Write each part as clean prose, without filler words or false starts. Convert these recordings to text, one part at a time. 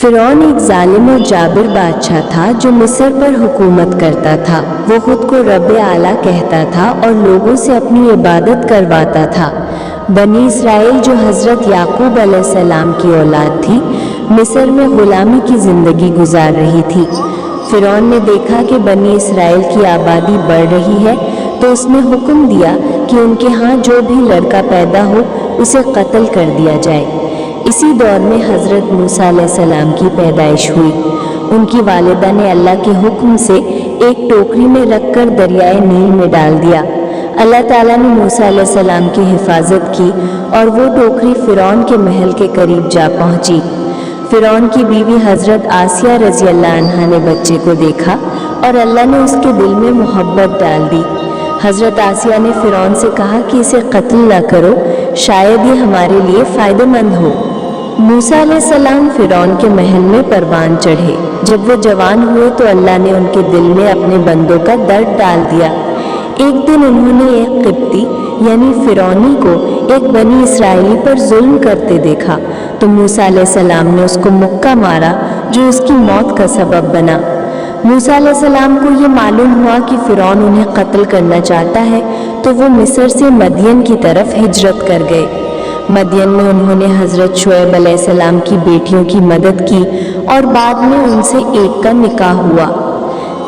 فرعون ایک ظالم اور جابر بادشاہ تھا جو مصر پر حکومت کرتا تھا۔ وہ خود کو رب اعلیٰ کہتا تھا اور لوگوں سے اپنی عبادت کرواتا تھا۔ بنی اسرائیل جو حضرت یعقوب علیہ السلام کی اولاد تھی، مصر میں غلامی کی زندگی گزار رہی تھی۔ فرعون نے دیکھا کہ بنی اسرائیل کی آبادی بڑھ رہی ہے تو اس نے حکم دیا کہ ان کے ہاں جو بھی لڑکا پیدا ہو اسے قتل کر دیا جائے۔ اسی دور میں حضرت موسیٰ علیہ السلام کی پیدائش ہوئی۔ ان کی والدہ نے اللہ کے حکم سے ایک ٹوکری میں رکھ کر دریائے نیل میں ڈال دیا۔ اللہ تعالیٰ نے موسیٰ علیہ السلام کی حفاظت کی اور وہ ٹوکری فرعون کے محل کے قریب جا پہنچی۔ فرعون کی بیوی حضرت آسیہ رضی اللہ عنہا نے بچے کو دیکھا اور اللہ نے اس کے دل میں محبت ڈال دی۔ حضرت آسیہ نے فرعون سے کہا کہ اسے قتل نہ کرو، شاید یہ ہمارے لیے فائدہ مند ہو۔ موسیٰ علیہ السلام فرعون کے محل میں پروان چڑھے۔ جب وہ جوان ہوئے تو اللہ نے ان کے دل میں اپنے بندوں کا درد ڈال دیا۔ ایک دن انہوں نے ایک قبطی یعنی فرعونی کو ایک بنی اسرائیلی پر ظلم کرتے دیکھا تو موسیٰ علیہ السلام نے اس کو مکہ مارا جو اس کی موت کا سبب بنا۔ موسیٰ علیہ السلام کو یہ معلوم ہوا کہ فرعون انہیں قتل کرنا چاہتا ہے تو وہ مصر سے مدین کی طرف ہجرت کر گئے۔ مدین میں انہوں نے حضرت شعیب علیہ السلام کی بیٹیوں کی مدد کی اور بعد میں ان سے ایک کا نکاح ہوا۔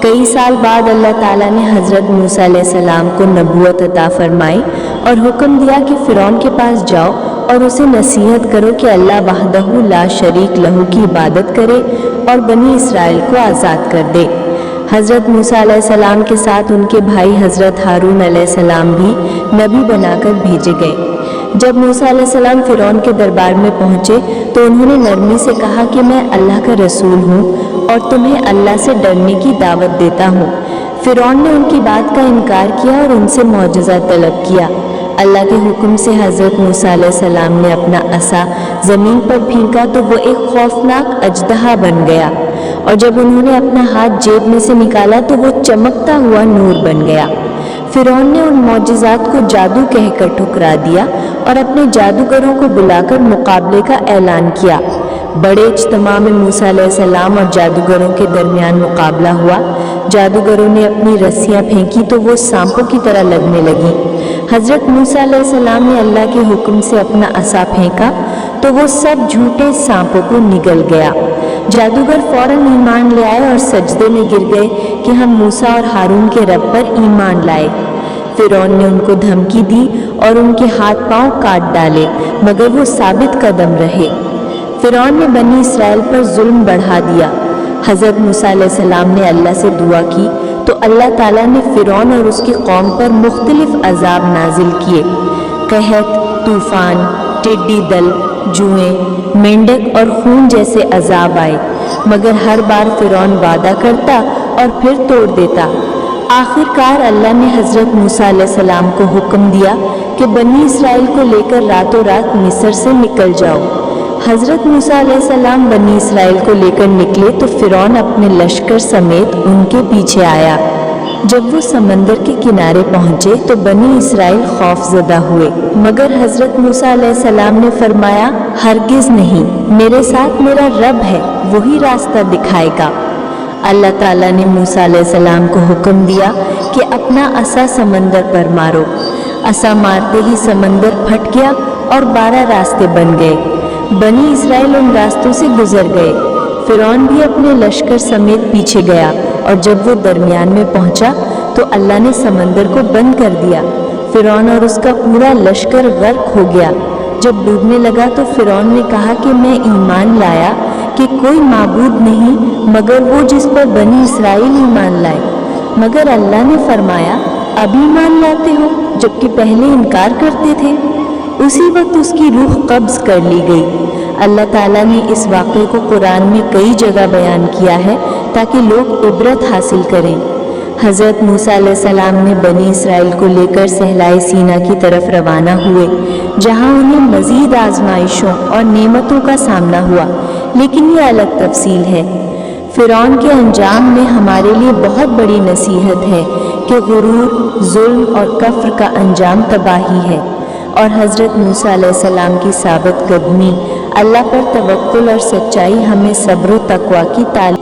کئی سال بعد اللہ تعالیٰ نے حضرت موسیٰ علیہ السلام کو نبوت عطا فرمائی اور حکم دیا کہ فرعون کے پاس جاؤ اور اسے نصیحت کرو کہ اللہ وحدہ لا شریک لہو کی عبادت کرے اور بنی اسرائیل کو آزاد کر دے۔ حضرت موسیٰ علیہ السلام کے ساتھ ان کے بھائی حضرت ہارون علیہ السلام بھی نبی بنا کر بھیجے گئے۔ جب موسیٰ علیہ السلام فرعون کے دربار میں پہنچے تو انہوں نے نرمی سے کہا کہ میں اللہ کا رسول ہوں اور تمہیں اللہ سے ڈرنے کی دعوت دیتا ہوں۔ فرعون نے ان کی بات کا انکار کیا اور ان سے معجزہ طلب کیا۔ اللہ کے حکم سے حضرت موسیٰ علیہ السلام نے اپنا عصا زمین پر پھینکا تو وہ ایک خوفناک اژدہا بن گیا، اور جب انہوں نے اپنا ہاتھ جیب میں سے نکالا تو وہ چمکتا ہوا نور بن گیا۔ فرعون نے ان معجزات کو جادو کہہ کر ٹھکرا دیا اور اپنے جادوگروں کو بلا کر مقابلے کا اعلان کیا۔ بڑے اجتماع میں موسیٰ علیہ السلام اور جادوگروں کے درمیان مقابلہ ہوا۔ جادوگروں نے اپنی رسیاں پھینکی تو وہ سانپوں کی طرح لگنے لگی۔ حضرت موسیٰ علیہ السلام نے اللہ کے حکم سے اپنا عصا پھینکا تو وہ سب جھوٹے سانپوں کو نگل گیا۔ جادوگر فوراً ایمان لے آئے اور سجدے میں گر گئے کہ ہم موسیٰ اور ہارون کے رب پر ایمان لائے۔ فرعون نے ان کو دھمکی دی اور ان کے ہاتھ پاؤں کاٹ ڈالے، مگر وہ ثابت قدم رہے۔ فرعون نے بنی اسرائیل پر ظلم بڑھا دیا۔ حضرت موسیٰ علیہ السلام نے اللہ سے دعا کی تو اللہ تعالیٰ نے فرعون اور اس کی قوم پر مختلف عذاب نازل کیے۔ قحط، طوفان، ٹڈی دل، جوئیں، مینڈک اور خون جیسے عذاب آئے، مگر ہر بار فرعون وعدہ کرتا اور پھر توڑ دیتا۔ آخر کار اللہ نے حضرت موسیٰ علیہ السلام کو حکم دیا کہ بنی اسرائیل کو لے کر راتوں رات مصر سے نکل جاؤ۔ حضرت موسیٰ علیہ السلام بنی اسرائیل کو لے کر نکلے تو فرعون اپنے لشکر سمیت ان کے پیچھے آیا۔ جب وہ سمندر کے کنارے پہنچے تو بنی اسرائیل خوف زدہ ہوئے، مگر حضرت موسیٰ علیہ السلام نے فرمایا، ہرگز نہیں، میرے ساتھ میرا رب ہے، وہی راستہ دکھائے گا۔ اللہ تعالیٰ نے موسیٰ علیہ السلام کو حکم دیا کہ اپنا عصا سمندر پر مارو۔ عصا مارتے ہی سمندر پھٹ گیا اور 12 راستے بن گئے۔ بنی اسرائیل ان راستوں سے گزر گئے۔ فرعون بھی اپنے لشکر سمیت پیچھے گیا، اور جب وہ درمیان میں پہنچا تو اللہ نے سمندر کو بند کر دیا۔ فرعون اور اس کا پورا لشکر غرق ہو گیا۔ جب ڈوبنے لگا تو فرعون نے کہا کہ میں ایمان لایا کہ کوئی معبود نہیں مگر وہ جس پر بنی اسرائیل ایمان لائے، مگر اللہ نے فرمایا، اب ایمان لاتے ہو جبکہ پہلے انکار کرتے تھے۔ اسی وقت اس کی روح قبض کر لی گئی۔ اللہ تعالیٰ نے اس واقعے کو قرآن میں کئی جگہ بیان کیا ہے تاکہ لوگ عبرت حاصل کریں۔ حضرت موسیٰ علیہ السلام نے بنی اسرائیل کو لے کر صحرائے سینا کی طرف روانہ ہوئے، جہاں انہیں مزید آزمائشوں اور نعمتوں کا سامنا ہوا، لیکن یہ الگ تفصیل ہے۔ فرعون کے انجام میں ہمارے لیے بہت بڑی نصیحت ہے کہ غرور، ظلم اور کفر کا انجام تباہی ہے، اور حضرت موسیٰ علیہ السلام کی ثابت قدمی، اللہ پر توکل اور سچائی ہمیں صبر و تقوی کی تعلیم